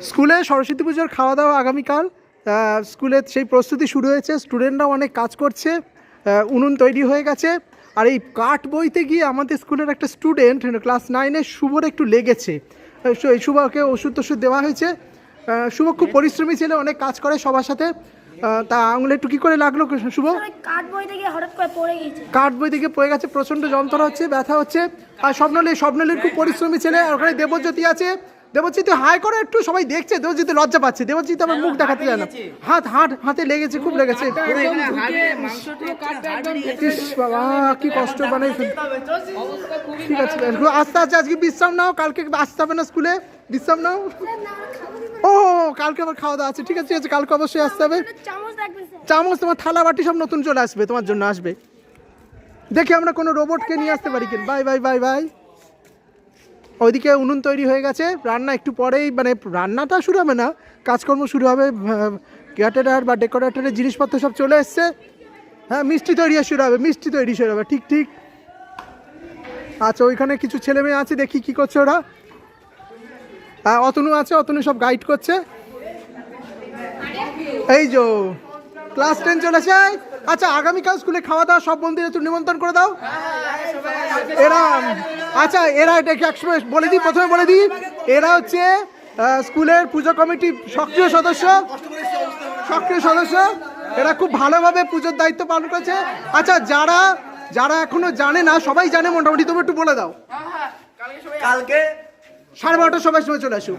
স্কুলে সরস্বতী পুজোর খাওয়া দাওয়া আগামীকাল। স্কুলে সেই প্রস্তুতি শুরু হয়েছে, স্টুডেন্টরাও অনেক কাজ করছে, উনুন তৈরি হয়ে গেছে। আর এই কাঠ বইতে গিয়ে আমাদের স্কুলের একটা স্টুডেন্ট ক্লাস 9-এ শুভর একটু লেগেছে। শুভকে ওষুধ টষুধ দেওয়া হয়েছে। শুভ খুব পরিশ্রমী ছেলে, অনেক কাজ করে সবার সাথে। তা আঙুলে একটু কী করে লাগলো শুভ? কাঠ বইতে গিয়ে হঠাৎ করে পড়ে গেছে। কাঠ বইতে গিয়ে পড়ে গেছে, প্রচণ্ড যন্ত্রণা হচ্ছে, ব্যথা হচ্ছে। আর স্বপ্নলীর খুব পরিশ্রমী ছেলে। আর ওখানে দেবজ্যোতি আছে। দেবজ্যোতি হাই করে একটু, সবাই দেখছে। দেবজ্যোতি লজ্জা পাচ্ছে, দেবজ্যোতি আমার মুখ দেখাতে যায় না। হাতে লেগেছে, খুব লেগেছে। বাবা কি কষ্ট, মানে ঠিক আছে, আস্তে আস্তে আজকে বিশ্রাম নাও, কালকে আসতে হবে না স্কুলে, বিশ্রাম নাও। ও কালকে আবার খাওয়া দাওয়া আছে, ঠিক আছে, কালকে অবশ্যই আসতে হবে। চামচ, তোমার থালা বাটি সব নতুন চলে আসবে, তোমার জন্য আসবে। দেখি আমরা কোনো রোবটকে নিয়ে আসতে পারি কিনা। Bye bye bye bye. ওইদিকে উনুন তৈরি হয়ে গেছে, রান্না একটু পরেই, মানে রান্নাটা শুরু হবে না, কাজকর্ম শুরু হবে। ক্যাটারার বা ডেকোরেটরের জিনিসপত্র সব চলে এসছে। হ্যাঁ, মিষ্টি তৈরি শুরু হবে, ঠিক। আচ্ছা, ওইখানে কিছু ছেলে মেয়ে আছে, দেখি কি করছে ওরা। অতনু আছে, অতনু সব গাইড করছে। এই যে ক্লাস 10 চলেছে। আচ্ছা, আগামীকাল স্কুলে খাওয়া দাওয়া সব বন্ধুদের একটু নিমন্ত্রণ করে দাও। এরা এটাকে একসময় বলে দিই, প্রথমে বলে দিই, এরা হচ্ছে স্কুলের পুজো কমিটি সক্রিয় সদস্য। এরা খুব ভালোভাবে পুজোর দায়িত্ব পালন করেছে। আচ্ছা, যারা এখনো জানে না, সবাই জানে মোটামুটি, তুমি একটু বলে দাও। কালকে 12:30 সবাই সময় চলে আসো।